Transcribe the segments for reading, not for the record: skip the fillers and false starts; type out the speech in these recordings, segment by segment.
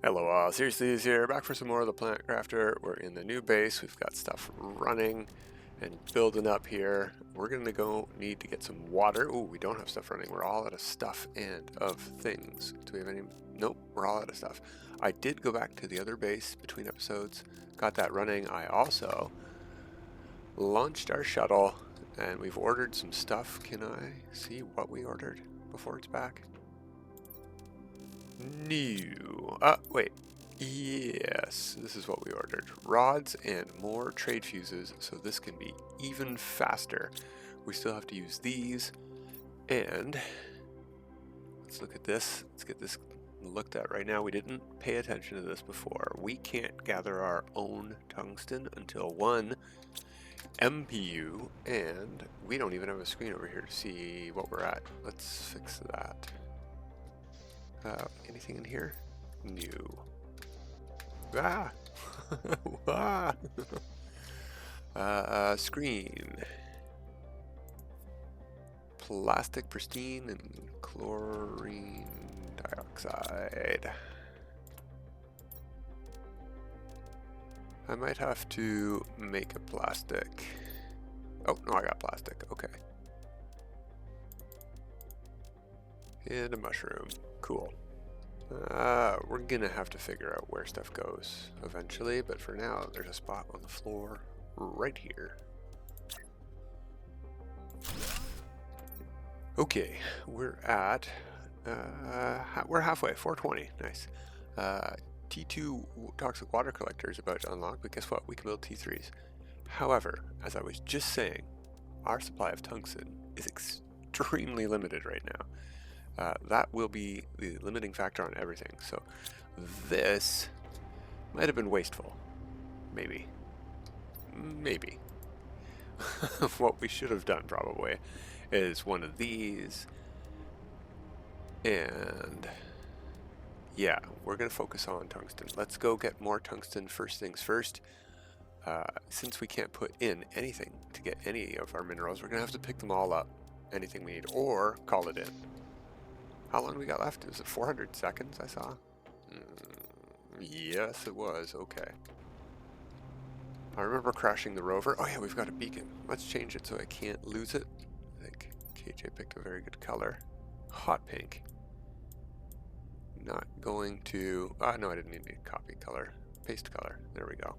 Hello all, Seriously is here, back for some more of the Plant Crafter. We're in the new base, we've got stuff running and building up here. We're gonna need to get some water. Oh, we don't have stuff running, we're all out of stuff and of things. Do we have any? Nope, we're all out of stuff. I did go back to the other base between episodes, got that running. I also launched our shuttle and we've ordered some stuff. Can I see what we ordered before it's back? New. Wait. Yes, this is what we ordered. Rods and more trade fuses, so this can be even faster. We still have to use these, and let's look at this. Let's get this looked at right now. We didn't pay attention to this before. We can't gather our own tungsten until 1 MPU, and we don't even have a screen over here to see what we're at. Let's fix that. Anything in here? New. Ah! Screen. Plastic pristine and chlorine dioxide. I might have to make a plastic. Oh, no, I got plastic. Okay. And a mushroom. Cool. We're gonna have to figure out where stuff goes eventually, but for now, there's a spot on the floor right here. Okay, we're at, we're halfway, 420, nice. T2 toxic water collector is about to unlock, but guess what? We can build T3s. However, as I was just saying, our supply of tungsten is extremely limited right now. That will be the limiting factor on everything. So this might have been wasteful. Maybe. Maybe. What we should have done probably is one of these. And yeah, we're going to focus on tungsten. Let's go get more tungsten first things first. Since we can't put in anything to get any of our minerals, we're going to have to pick them all up. Anything we need, or call it in. How long we got left? Is it 400 seconds I saw? Yes, it was. Okay. I remember crashing the rover. Oh yeah, we've got a beacon. Let's change it so I can't lose it. I think KJ picked a very good color. Hot pink. Not going to... no, I didn't need a copy color. Paste color. There we go.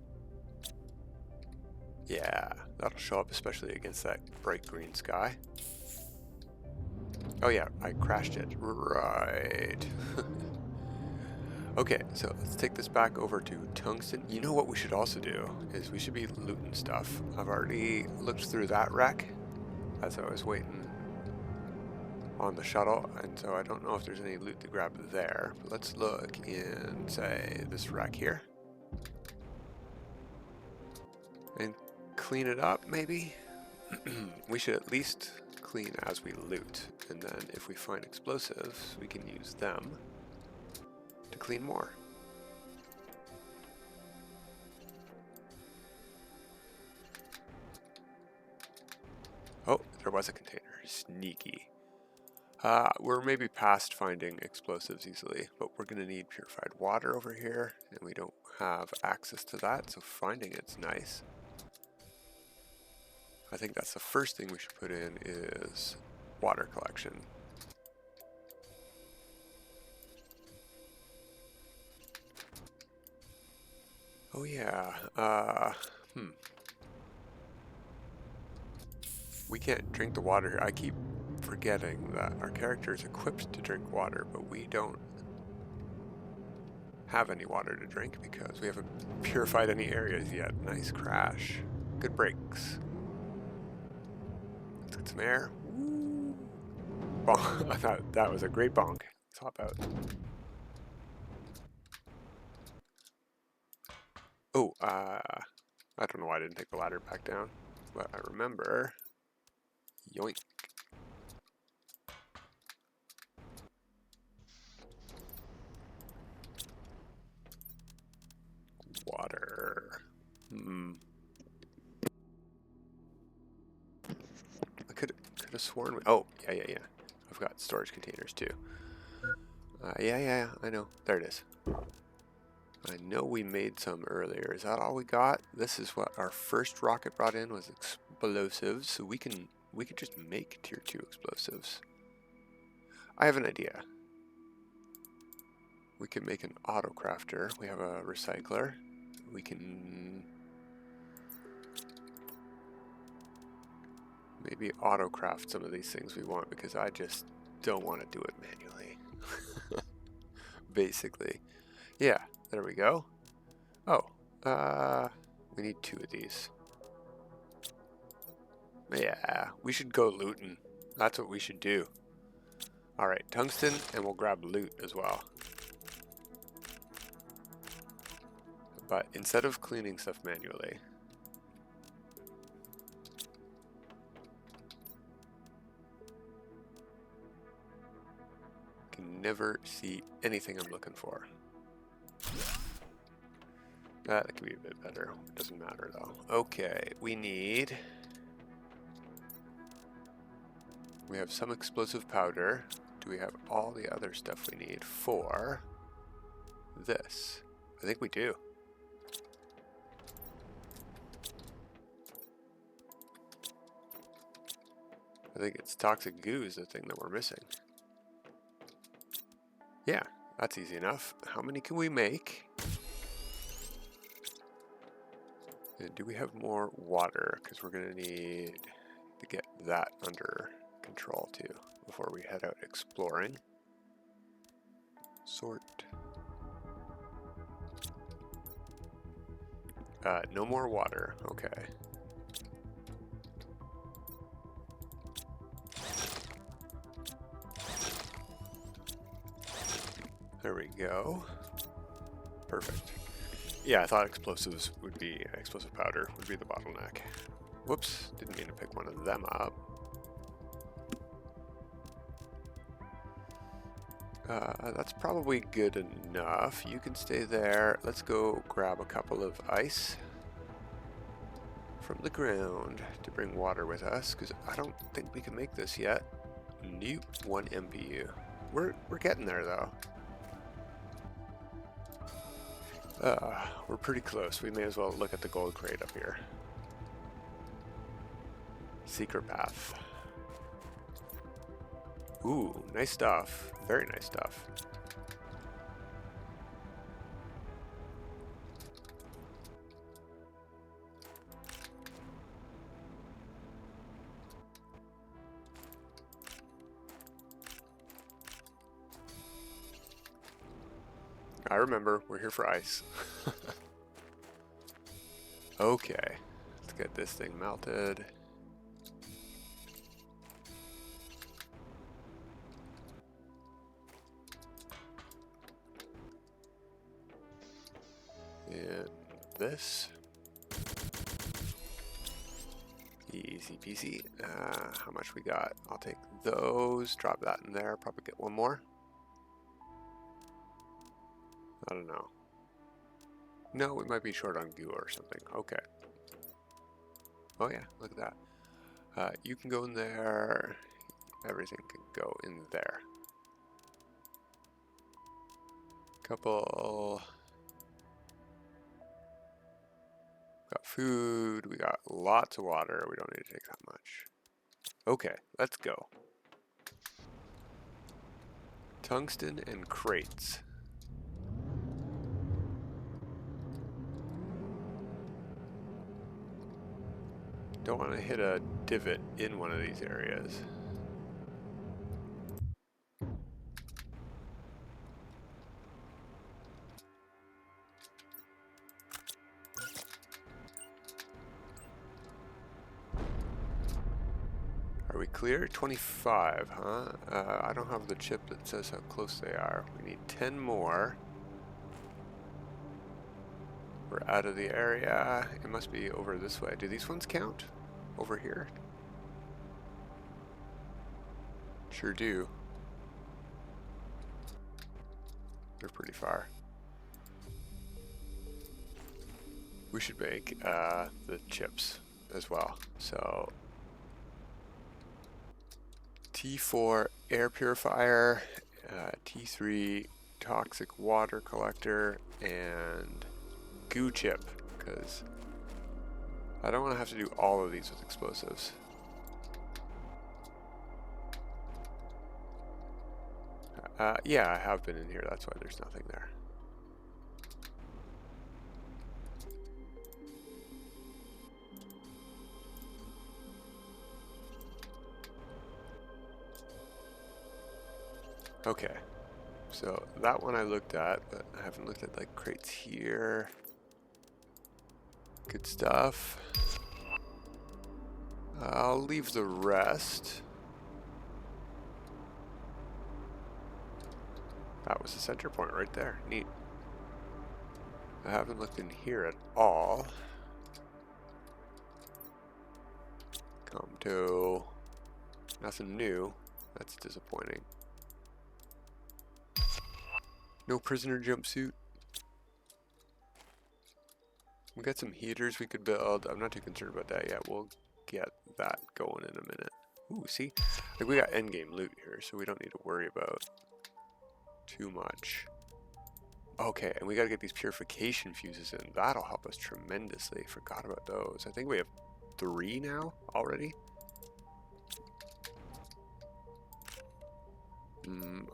Yeah, that'll show up especially against that bright green sky. Oh yeah, I crashed it. Right. Okay, so let's take this back over to tungsten. You know what we should also do is we should be looting stuff. I've already looked through that rack as I was waiting on the shuttle, and so I don't know if there's any loot to grab there. But let's look in, say, this rack here. And clean it up, maybe? We should at least clean as we loot, and then if we find explosives, we can use them to clean more. Oh, there was a container. Sneaky. We're maybe past finding explosives easily, but we're going to need purified water over here, and we don't have access to that, so finding it's nice. I think that's the first thing we should put in is water collection. Oh yeah, we can't drink the water here. I keep forgetting that our character is equipped to drink water, but we don't have any water to drink because we haven't purified any areas yet. Nice crash. Good brakes. Let's get some air. Bonk. I thought that was a great bonk. Let's hop out. Oh, I don't know why I didn't take the ladder back down, but I remember. Yoink. Water. I could have sworn. Oh, yeah. I've got storage containers too. Yeah, I know. There it is. I know we made some earlier. Is that all we got? This is what our first rocket brought in was explosives, so we could just make tier 2 explosives. I have an idea. We can make an auto crafter. We have a recycler. We can maybe auto craft some of these things we want because I just don't want to do it manually. Basically. Yeah, there we go. Oh, we need 2 of these. Yeah, we should go looting. That's what we should do. Alright, tungsten, and we'll grab loot as well. But instead of cleaning stuff manually, I can never see anything I'm looking for. That could be a bit better. It doesn't matter though. Okay, we have some explosive powder. Do we have all the other stuff we need for this? I think we do. I think it's toxic goo is the thing that we're missing. Yeah, that's easy enough. How many can we make? And do we have more water? Because we're going to need to get that under control too before we head out exploring. Sort. No more water. Okay. There we go. Perfect. Yeah, I thought explosive powder would be the bottleneck. Whoops, didn't mean to pick one of them up. That's probably good enough. You can stay there. Let's go grab a couple of ice from the ground to bring water with us, because I don't think we can make this yet. Nope, 1 MPU. We're getting there though. We're pretty close. We may as well look at the gold crate up here. Secret path. Ooh, nice stuff. Very nice stuff. I remember, we're here for ice. Okay, let's get this thing melted. And this. Easy peasy. How much we got? I'll take those, drop that in there, probably get one more. I don't know. No, we might be short on goo or something. Okay. Oh yeah, look at that. You can go in there. Everything can go in there. Couple. Got food. We got lots of water. We don't need to take that much. Okay, let's go. Tungsten and crates. Don't want to hit a divot in one of these areas. Are we clear? 25, huh? I don't have the chip that says how close they are. We need 10 more. We're out of the area. It must be over this way. Do these ones count? Over here? Sure do. They're pretty far. We should make the chips as well. So T4 Air Purifier, T3 toxic water collector and goo chip, because I don't want to have to do all of these with explosives. Yeah, I have been in here, that's why there's nothing there. Okay, so that one I looked at, but I haven't looked at like crates here. Good stuff. I'll leave the rest. That was the center point right there. Neat. I haven't looked in here at all. Come to nothing new. That's disappointing. No prisoner jumpsuit. We got some heaters we could build. I'm not too concerned about that yet. We'll get that going in a minute. Ooh, see? Like we got endgame loot here, so we don't need to worry about too much. Okay, and we gotta get these purification fuses in. That'll help us tremendously. Forgot about those. I think we have 3 now already.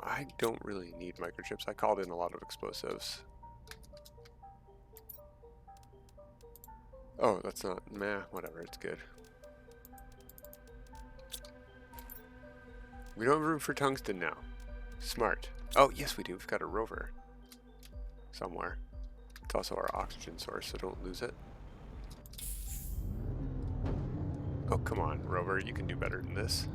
I don't really need microchips. I called in a lot of explosives. Oh, that's not, meh, whatever, it's good. We don't have room for tungsten now. Smart. Oh, yes we do. We've got a rover somewhere. It's also our oxygen source, so don't lose it. Oh, come on, rover. You can do better than this.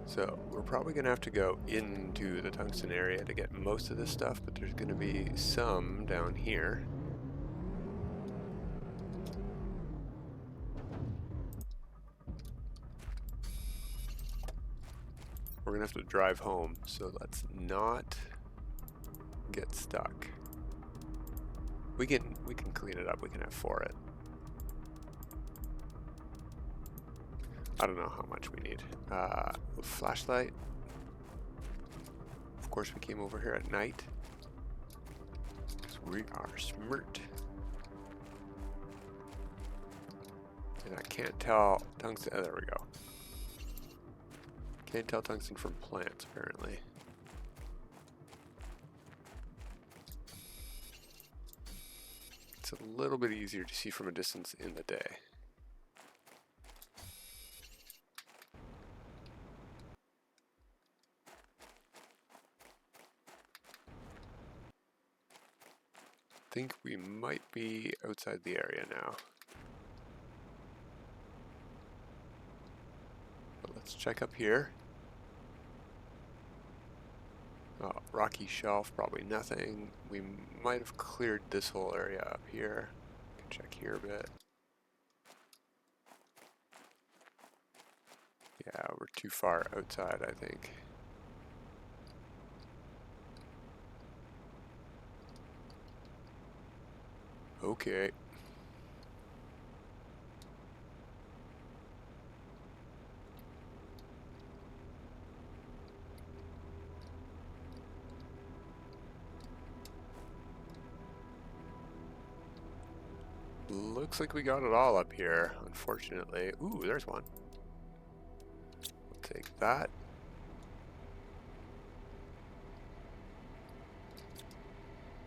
So we're probably going to have to go into the tungsten area to get most of this stuff, but there's going to be some down here. We're going to have to drive home, so let's not get stuck. We can clean it up. We can have for it. I don't know how much we need. Flashlight. Of course, we came over here at night because we are smart. And I can't tell tungsten. Oh, there we go. Can't tell tungsten from plants, apparently. It's a little bit easier to see from a distance in the day. I think we might be outside the area now. But let's check up here. Oh, rocky shelf, probably nothing. We might have cleared this whole area up here. Can check here a bit. Yeah, we're too far outside, I think. Okay. Looks like we got it all up here, unfortunately. Ooh, there's one. We'll take that.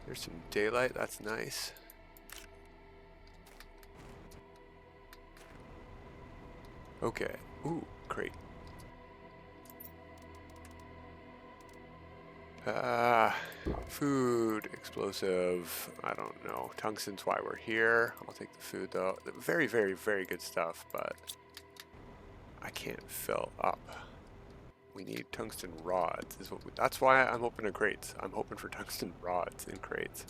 There's some daylight, that's nice. Okay. Ooh, great. Food, explosive, I don't know. Tungsten's why we're here. I'll take the food though. Very, very, very good stuff, but I can't fill up. We need tungsten rods. That's why I'm opening crates. I'm hoping for tungsten rods in crates,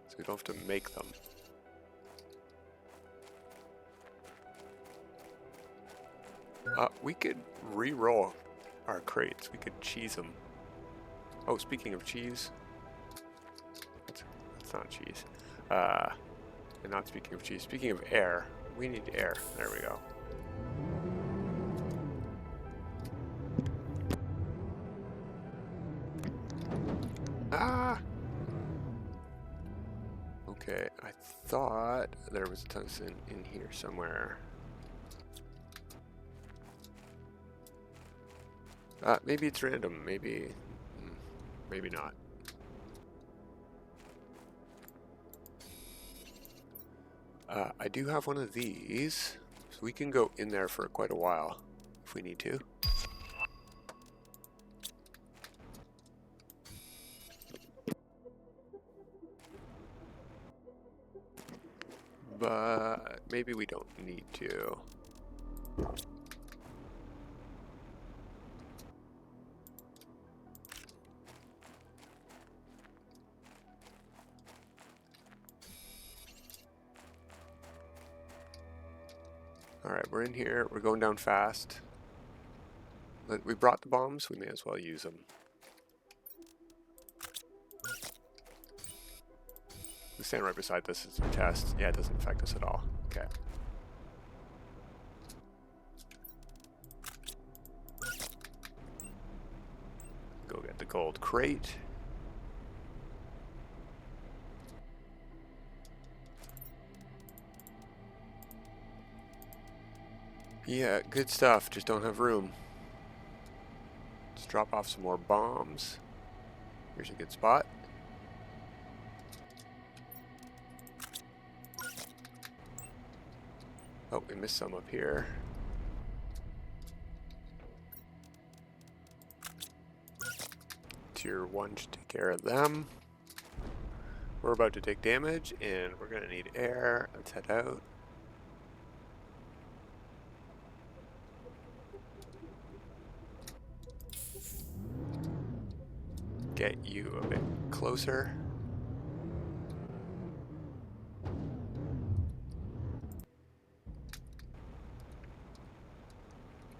so we don't have to make them. We could re-roll our crates. We could cheese them. Oh, speaking of cheese, that's not cheese. And not speaking of cheese, speaking of air, we need air. There we go. Okay, I thought there was a tungsten in here somewhere. Maybe it's random, maybe not. I do have one of these, so we can go in there for quite a while if we need to. But maybe we don't need to. Alright, we're in here. We're going down fast. We brought the bombs. We may as well use them. We stand right beside this as a test. Yeah, it doesn't affect us at all. Okay. Go get the gold crate. Yeah, good stuff. Just don't have room. Let's drop off some more bombs. Here's a good spot. Oh, we missed some up here. Tier 1 should take care of them. We're about to take damage, and we're going to need air. Let's head out. Get you a bit closer.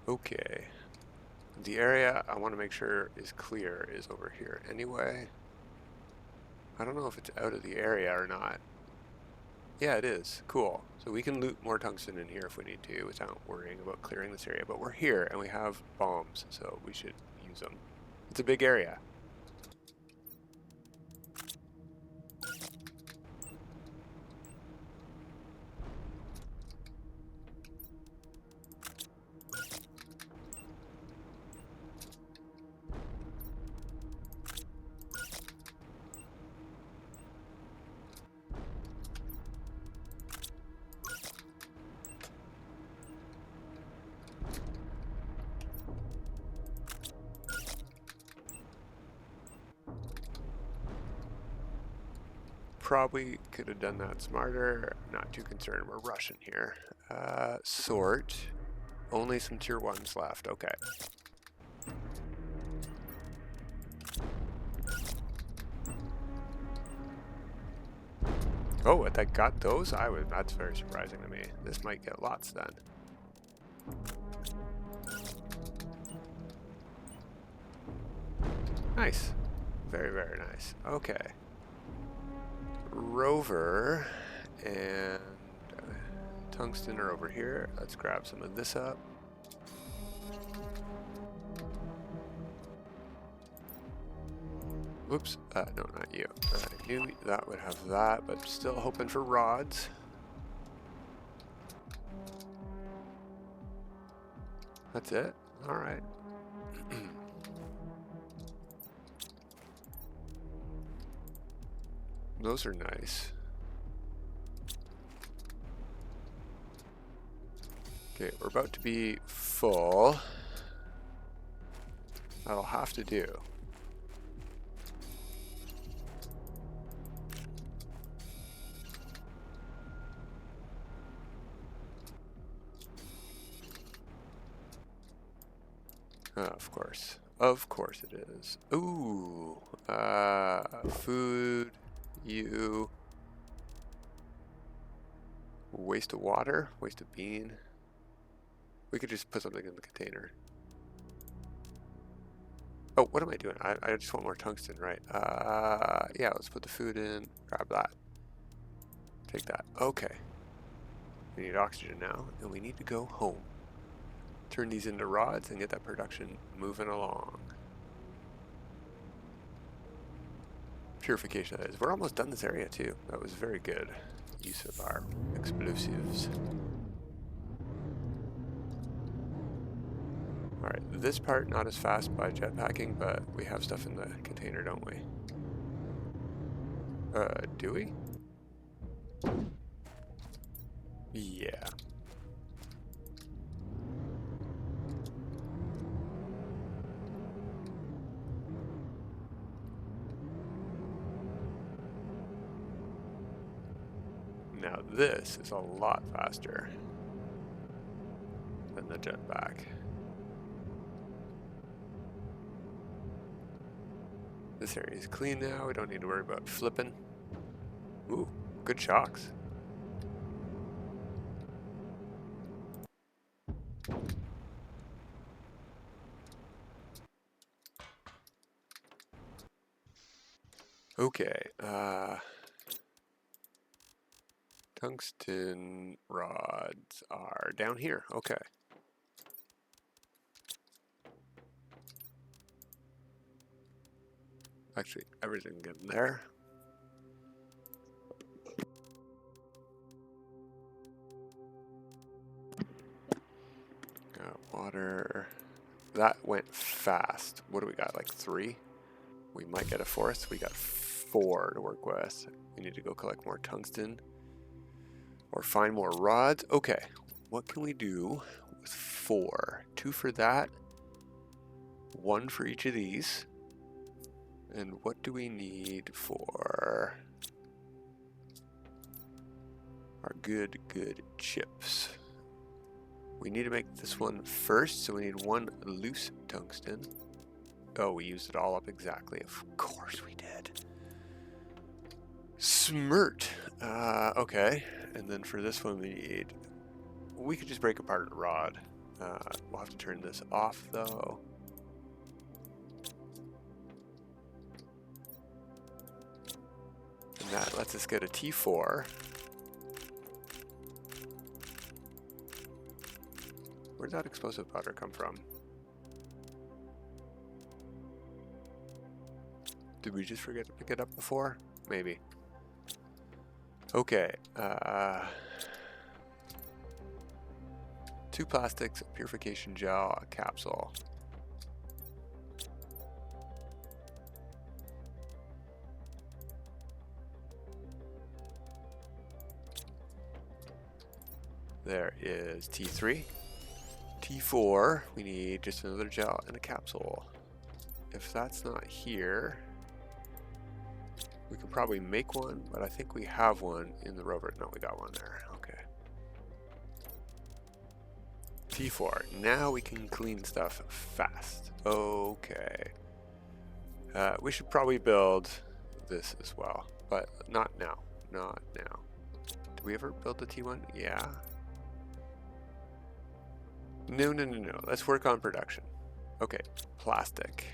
Okay. The area I want to make sure is clear is over here anyway. I don't know if it's out of the area or not. Yeah, it is. Cool. So we can loot more tungsten in here if we need to without worrying about clearing this area. But we're here and we have bombs, so we should use them. It's a big area. Probably could have done that smarter. Not too concerned. We're rushing here. Sort. Only some tier 1s left. Okay. Oh, that got those? That's very surprising to me. This might get lots then. Nice. Very, very nice. Okay. Rover and tungsten are over here. Let's grab some of this up. Oops, no, not you. I knew that would have that, but still hoping for rods. That's it? Alright. Those are nice. Okay, we're about to be full. That'll have to do. Of course. Of course it is. Ooh. Food. You. Waste of water. Waste of bean. We could just put something in the container. Oh, what am I doing? I just want more tungsten, right? Yeah, let's put the food in. Grab that. Take that. Okay. We need oxygen now, and we need to go home. Turn these into rods and get that production moving along. purification, that is. We're almost done this area too. That was very good use of our explosives. Alright, this part not as fast by jetpacking, but we have stuff in the container, don't we? Do we? Yeah. Now this is a lot faster than the jetpack. This area is clean now. We don't need to worry about flipping. Ooh, good shocks. Okay, tungsten rods are down here. Okay. Actually, everything getting there. Got water. That went fast. What do we got? Like 3? We might get a 4th. We got 4 to work with. We need to go collect more tungsten or find more rods. Okay, what can we do with 4? 2 for that, 1 for each of these. And what do we need for our good chips? We need to make this one first, so we need 1 loose tungsten. Oh, we used it all up exactly. Of course we did. Smirt. Okay. And then for this one we could just break apart a rod. We'll have to turn this off though. And that lets us get a T4. Where'd that explosive powder come from? Did we just forget to pick it up before? Maybe. Okay. 2 plastics, purification gel, a capsule. There is T3. T4, we need just another gel and a capsule. If that's not here, we could probably make one, but I think we have one in the rover. No, we got one there. Okay. T4. Now we can clean stuff fast. Okay. We should probably build this as well, but not now. Not now. Did we ever build the T1? Yeah. No. Let's work on production. Okay. Plastic.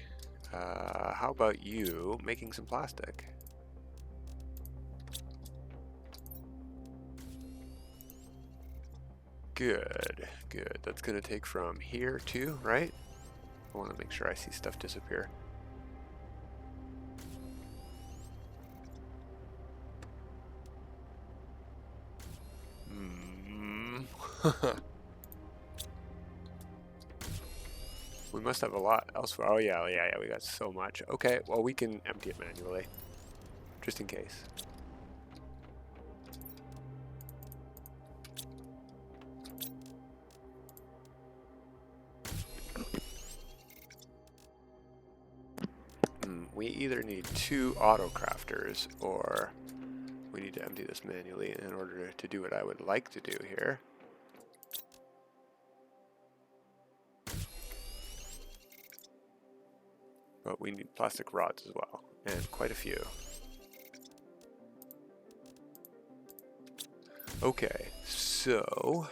How about you making some plastic? Good. That's going to take from here too, right? I want to make sure I see stuff disappear. We must have a lot elsewhere. Oh yeah, we got so much. Okay, well we can empty it manually, just in case. We either need 2 auto crafters or we need to empty this manually in order to do what I would like to do here. But we need plastic rods as well, and quite a few. Okay, so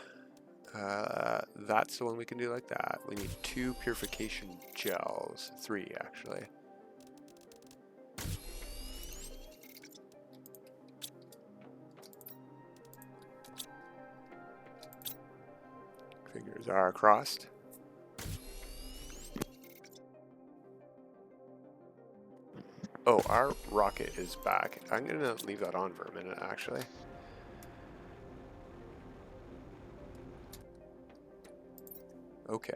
that's the one we can do like that. We need 2 purification gels, 3 actually. Fingers are crossed. Oh, our rocket is back. I'm gonna leave that on for a minute, actually. Okay.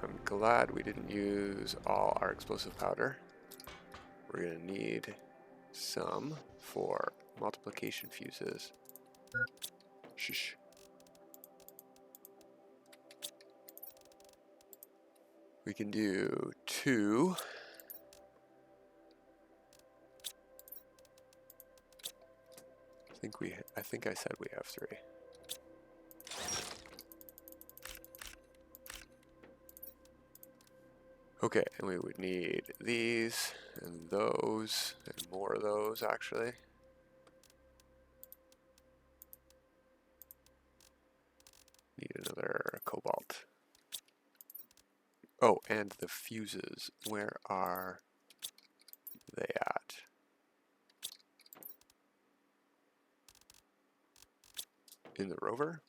I'm glad we didn't use all our explosive powder. We're gonna need some for multiplication fuses. Shush. We can do 2. I think I said we have 3. Okay, and we would need these and those and more of those actually. Need another cobalt. Oh, and the fuses. Where are they at? In the rover?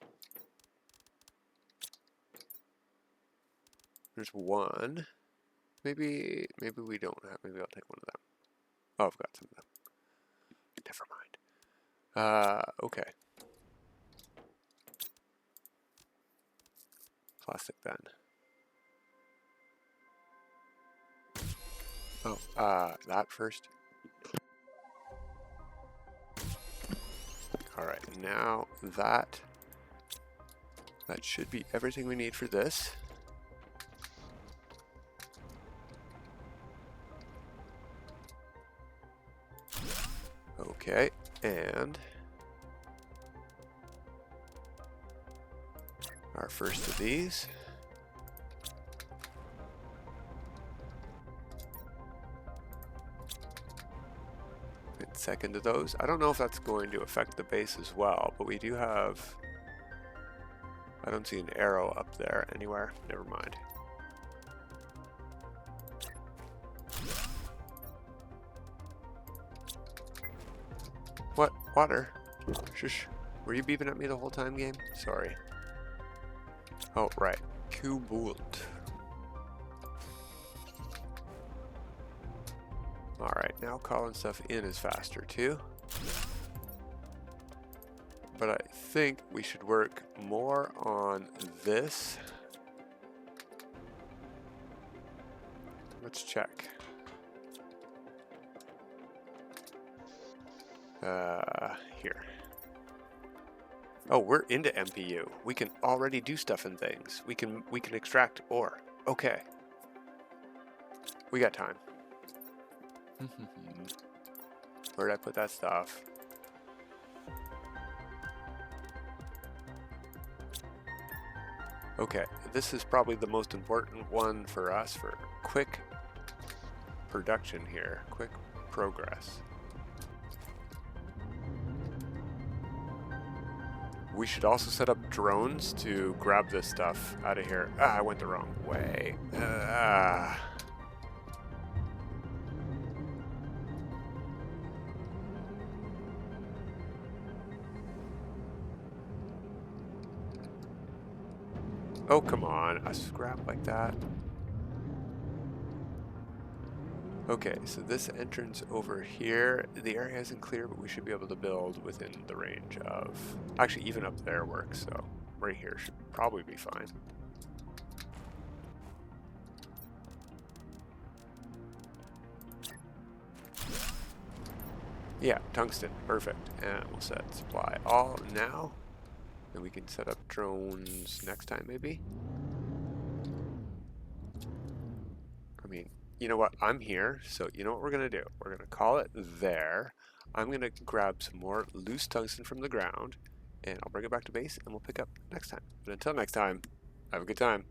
There's one. Maybe we don't have. Maybe I'll take one of them. Oh, I've got some of them. Never mind. Okay. Plastic then. Oh, that first. All right, now that should be everything we need for this. Okay, and our first of these. And second of those. I don't know if that's going to affect the base as well, but we do have... I don't see an arrow up there anywhere. Never mind. What? Water? Shush. Were you beeping at me the whole time, game? Sorry. Oh, right. Cobalt. Alright, now calling stuff in is faster too. But I think we should work more on this. Let's check. Here. Oh, we're into MPU. We can already do stuff and things. We can extract ore. Okay. We got time. Where'd I put that stuff? Okay, this is probably the most important one for us for quick production here, quick progress. We should also set up drones to grab this stuff out of here. Ah, I went the wrong way. Oh, come on, a scrap like that. Okay, so this entrance over here, the area isn't clear, but we should be able to build within the range of... Actually, even up there works, so right here should probably be fine. Yeah, tungsten, perfect. And we'll set supply all now. And we can set up drones next time, maybe? I mean, you know what? I'm here, so you know what we're going to do? We're going to call it there. I'm going to grab some more loose tungsten from the ground, and I'll bring it back to base, and we'll pick up next time. But until next time, have a good time.